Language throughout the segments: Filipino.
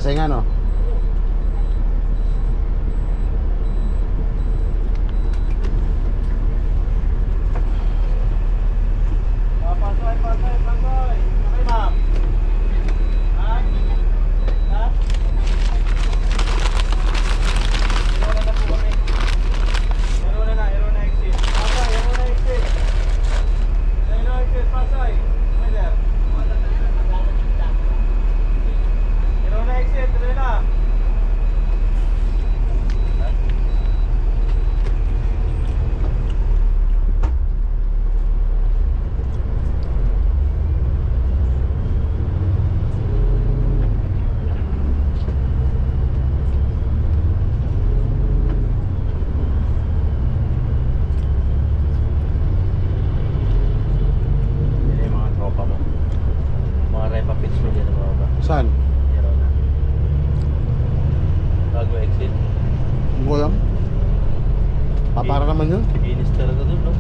Pasay nga, no? Pasay. Okay, ma'am. Ha? Ha? Hero na po kami. Hero na exit. Pasay, hero na exit. Hero exit, Pasay. Okay, there. Hero na exit, hero na. Yan yung mga tropa mo. Mga repa pits mo dyan mga ba? Saan? Hero na. Bago exit. Hindi ko alam. Papara naman yun. Inis talaga dun, no?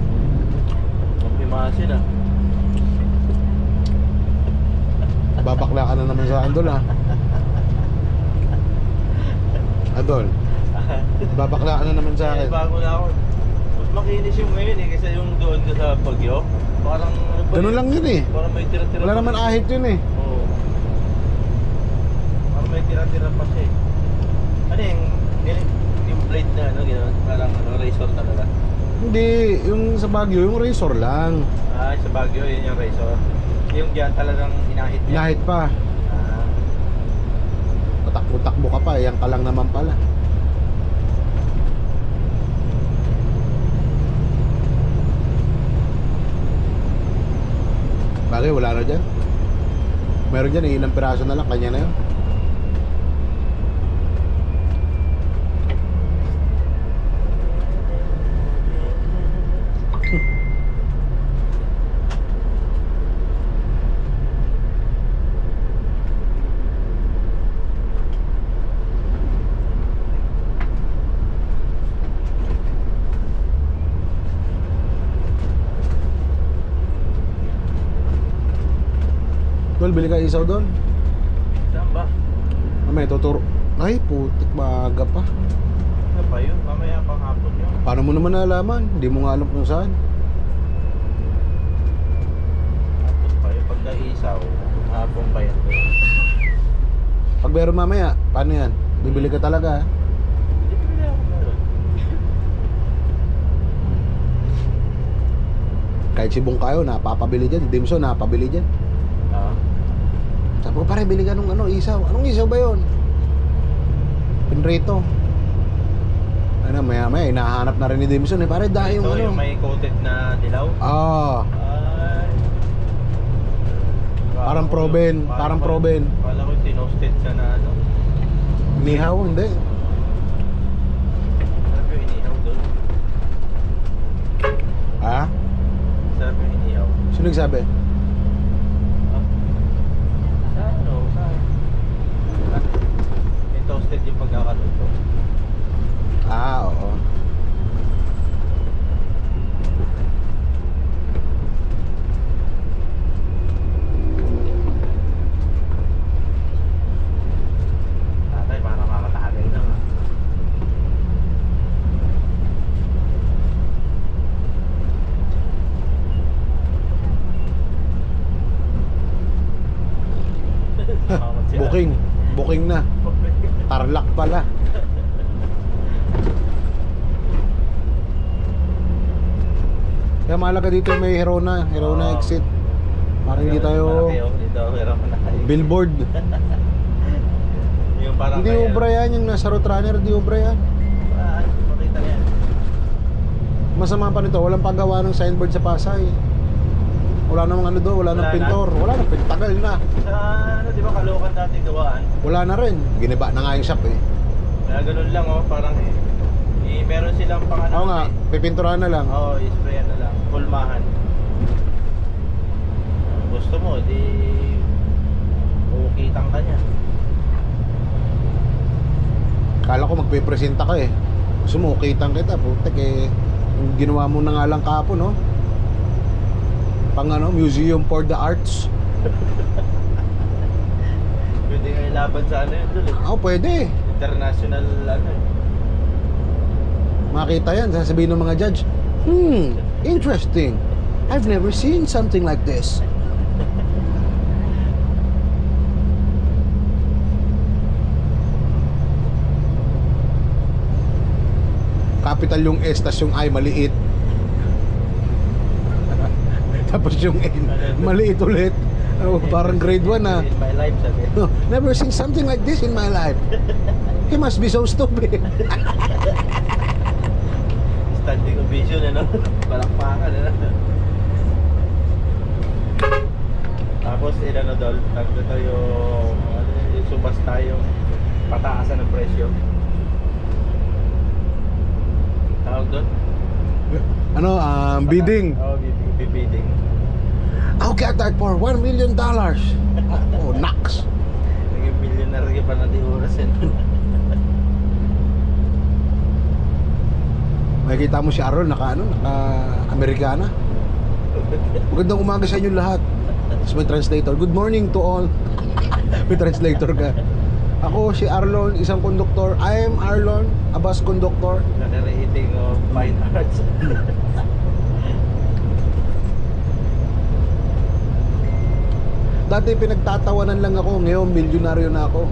Magpimasin, ah. Babakla ka na naman sa Andol, ha? Adol, babakla ka na naman sa akin. Bago na ako. Mas makinis yung ngayon eh, kaysa yung doon ka sa Baguio. Parang ano ba Ganun lang yun, eh. Parang may tira-tira Wala pa naman siya. ahit yun, eh. Oo. Parang may tira-tira pa siya eh. Ano yung blade na ano, gano'n? Parang ano, razor talaga. Hindi, yung sa Baguio, yung razor lang. Ah, sa Baguio, yun yung razor. Yung diyan talagang inahit niya. Inahit pa. Ah, Patakbo-takbo ka pa, yan ka lang naman pala. Bagay, wala na dyan. Meron dyan, ilang piraso na lang, kanya na yun. Tol, bili ka isaw doon. saan ba? Mamaya, tuturo. Ay, putik, maaga pa. Ano pa yun? Mamaya pang hapon yun. Paano mo naman nalaman? Hindi mo nga alam kung saan. Hapon pa yun. Pagka isaw, hapon pa yan. Pag meron mamaya, paano yan? Bibili ka talaga, ha? Hindi bibili ako meron. Kahit si Bong kayo, napapabili dyan. Dimso, napapabili dyan. Ah. Sabi ko, pare, bili ka nung ano, isaw. Anong isaw ba yun? Pinrito. Ano, maya-maya, hinahanap na rin ni Dimson, eh. Pare, dahil yung Ito, ano. yung may coated na dilaw. Ah, Ay. Parang proben, parang proben. Kala ko tinosted siya na ano. nihaw, hindi. Sarap yung inihaw doon. Ha? Sarap yung inihaw. Sino nagsabi? Ah. Sa ano? Sa... May toasted yung pagkakaluto. Ah, oo. Tatay, parang makakatagay na nga. Booking na. Tarlac pala. Kaya mahalaga dito may Herona exit. Para hindi tayo Malaki, oh. Dito, meron na. billboard. Yung parang Hindi kaya- obra yan, yung nasa road runner, hindi obra yan. Ah, makita yan. Masama pa nito, walang paggawa ng signboard sa Pasay. Wala namang ano doon, wala nang Wala na? pintor. Wala nang pintagal na. Sa ano, di ba Caloocan dati gawaan? Wala na rin. Giniba na nga yung shop, eh. Kaya ganun lang, oh, parang meron silang pang ano. Oo nga, pipinturahan na lang. Oo, isprayan na lang. Pulmahan. Kung gusto mo, di ukitang ka niya. Kala ko magpipresenta ka, eh. Gusto mo, kitang kita. Putek, eh. Yung ginawa mo na nga lang kahapon, no? Pang ano, Museum for the Arts. Pwede Pwede kayo laban sa ano yun dun eh. Oo, pwede. International ano eh. Makita yan, sasabihin ng mga judge, interesting. I've never seen something like this. Capital yung S, tas yung I maliit. Tapos yung N, maliit ulit. Oh, parang grade 1 ah. In my life sabi. No, never seen something like this in my life. He must be so stupid. Standing ovation ano. Palakpakan ano. Tapos ano dol, nagdito yung subasta yung pataasan ng presyo. Tawag doon? Ano, bidding. Oo, bidding. I'll get that for $1 million. Oh, naks. Naging millionaire ka pa natin oras yan. Makikita mo si Aaron, naka Amerikana. Magandang umaga sa inyo lahat. Tapos may translator. Good morning to all. May translator ka. Ako si Arlon, isang konduktor. I am Arlon, a bus conductor. Naka-rating of fine arts. Dati pinagtatawanan lang ako, ngayon milyonaryo na ako.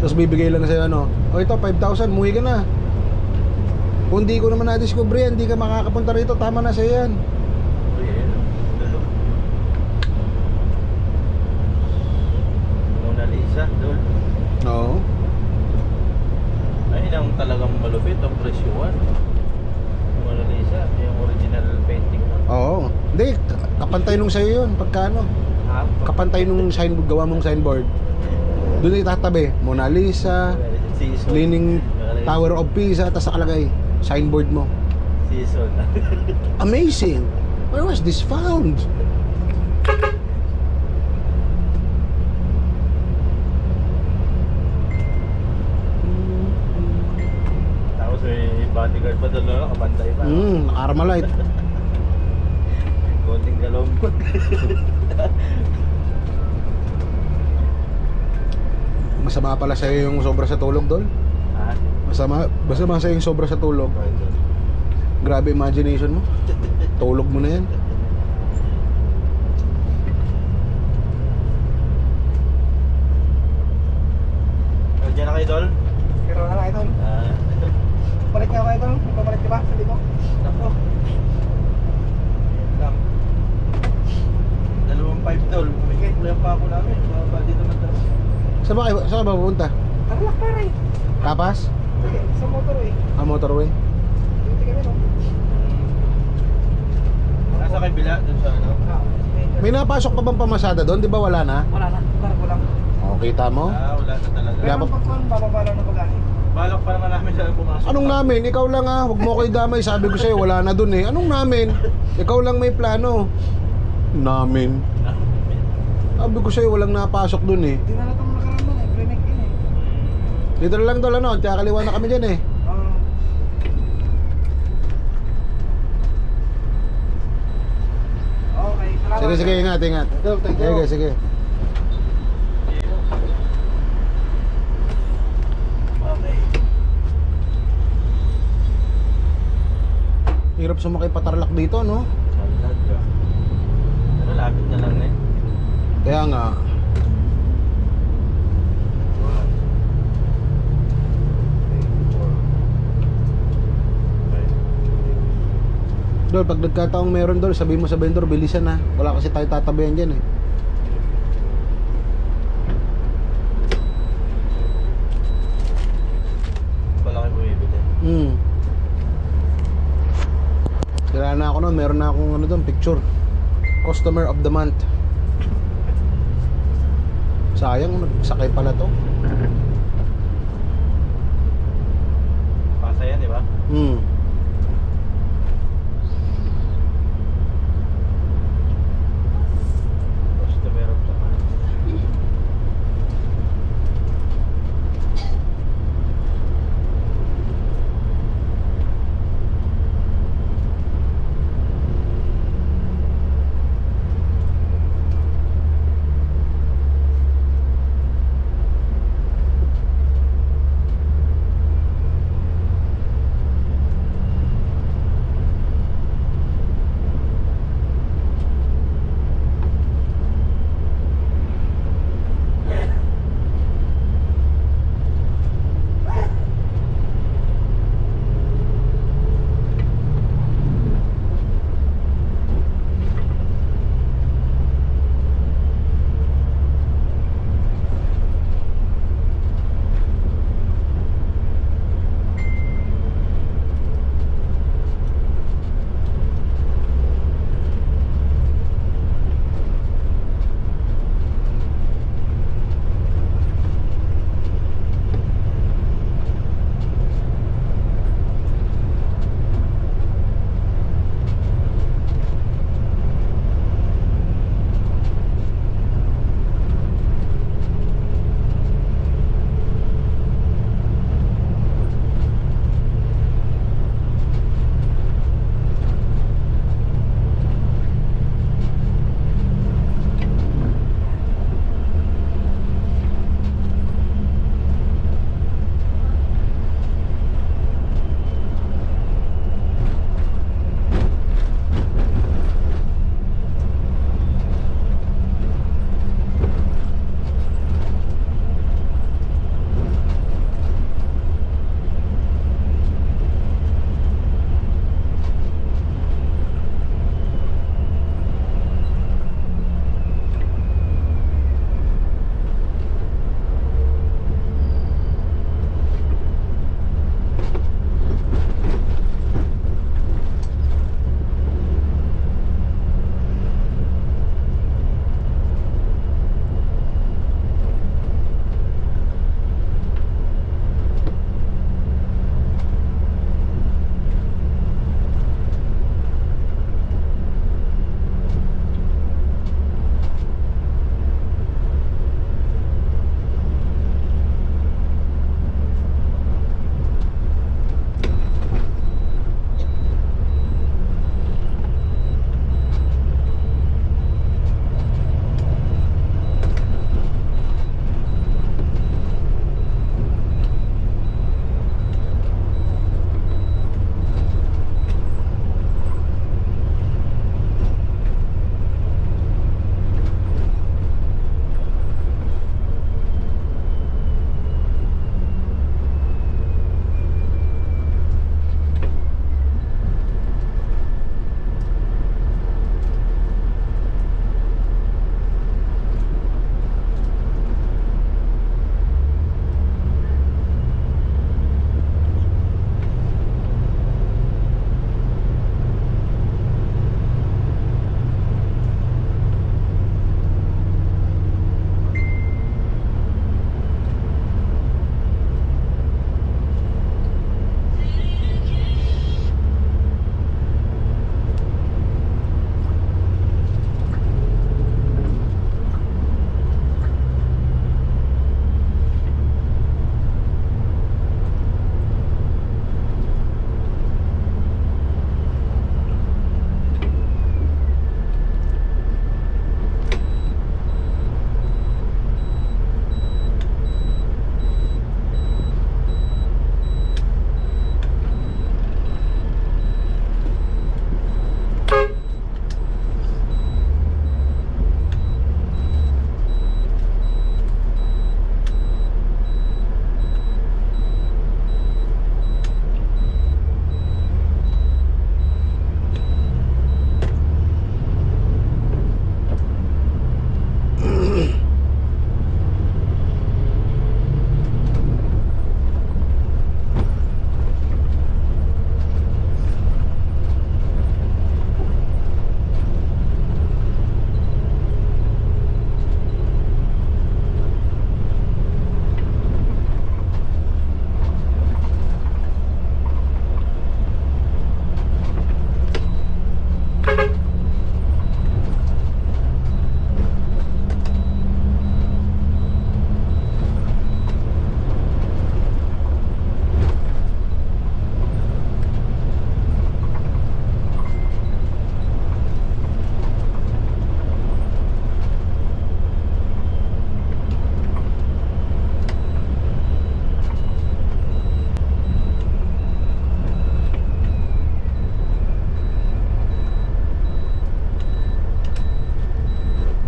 Tapos bibigay lang sa'yo ano, o ito 5,000, muwi ka na. Kung di ko naman na-discover yan, di ka makakapunta rito, tama na sa'yo yan. Mona Lisa, doon. Oo. Ayun ang talagang malupit, ang presyuan. Mona Lisa, yung original painting mo. Oo. Hindi, kapantay nung sa'yo yun, pagkano. Ha? Kapantay nung signboard, gawa mong signboard. Doon itatabi, Mona Lisa, Season. Leaning Tower of Pisa, tapos nakalagay, signboard mo. Season. Amazing! Where was this found? Tapos may bodyguard pa doon, no? Kabantay pa. Armalite. Konting galongkot. Masama pala sa'yo yung sobra sa tulog, Dol. Ha? Masama sa'yo yung sobra sa tulog. Grabe imagination mo. Tulog mo na yan. Diyan na kayo, Dol? Pero na lang ito. Ah. Balik nga ba ito? Ipabalik ka ba? Sabi ko. Nako. Yan lang. 2.5 Dol. Bumigay ko yung pako namin. Baba dito na tayo. Saan ba pupunta? Tarlac pare. Kapas? Sige, sa motor eh. Motorway? Dito kami no. Nasa kabila, dun sa ano. May napasok pa bang pamasada doon? Di ba wala na? Wala na. Cargo lang. O, kita mo? Wala na talaga. Kaya Pero pa- pagkuhan, bababa lang na bagani. Balak pa naman namin siya pumasok. Anong namin? Ikaw lang ah. Huwag mo ko idamay. Sabi ko sa'yo, wala na doon eh. Anong namin? Ikaw lang may plano. Namin. Sabi ko sa'yo, walang napasok doon eh. Hindi na lang itong nakaraan doon eh. Bremek yun eh. Dito na lang doon, ano? Tsaka kaliwa na kami dyan eh. Okay, salamat. Sige, sige, ingat, ingat. Sige, sige. Okay. Hirap sumakay patarlak dito, no? Talaga. Pero lapit na lang eh. Kaya nga. Dol, pag nagkataong meron Dol, sabihin mo sa vendor, bilisan na. Wala kasi tayo tatabayan dyan eh. Wala kayo bumibili. Kaya na ako nun, meron na akong ano doon, picture. Customer of the month. Sayang, nagsakay pala to. Pasa yan, di ba? Customer of the month.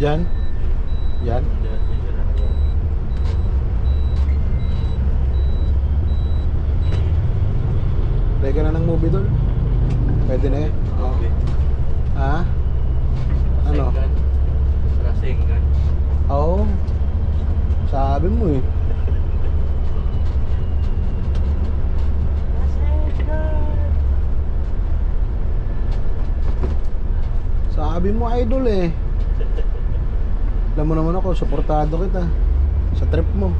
Diyan? Yan? Play ka na ng movie doon? Pwede na eh. Oo. Ha? Ano? Rasengan. Oo. Sabi mo eh. Sabi mo idol eh. Alam mo naman ako, suportado kita sa trip mo.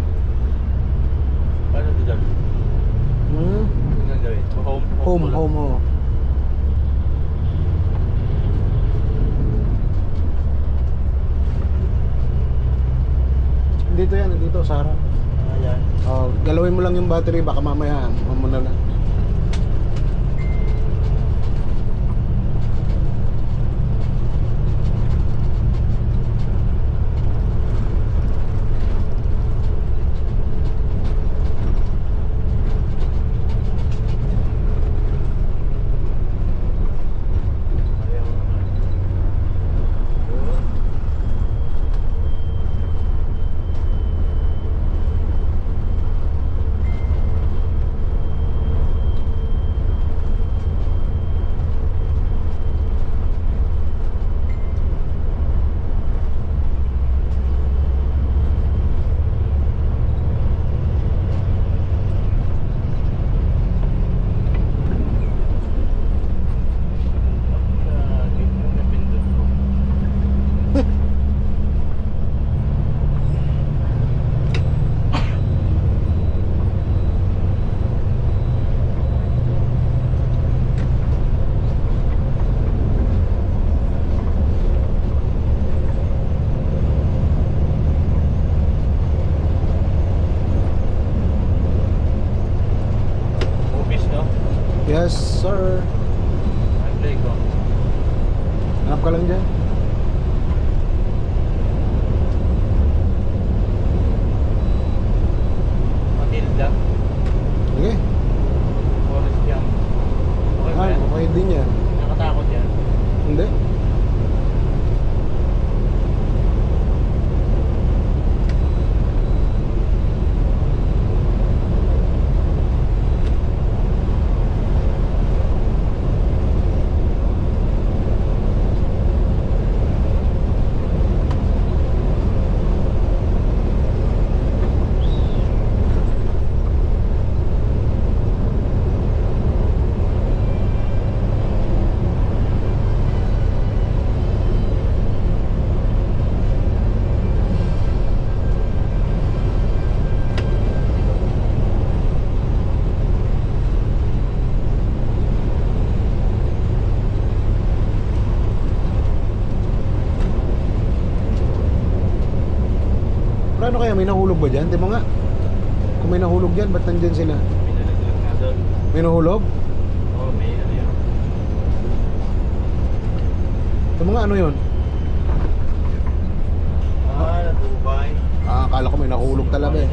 Paano ito dyan? Hmm? Ano gagawin? Home? Home, lang. home, oh. Dito yan, dito sa harap. Ayan. Oh, galawin mo lang yung battery, baka mamaya mamuna na. Ayaw naman. Office, no? Yes, sir. Ay, play ko. Hanap ka lang dyan. Matilda. Sige. Forest Jump. Okay ba Ah, yan? okay din yan. Nakatakot yan. Hindi? Pero ano kaya, may nahulog ba dyan? Di mo nga. Kung may nahulog dyan, ba't nandyan sila? May nalaglag nga doon. May nahulog? Oo, may ano yun. Di mo nga, ano yun? Ah, natubay. Ah, akala ko may nahulog talaga eh.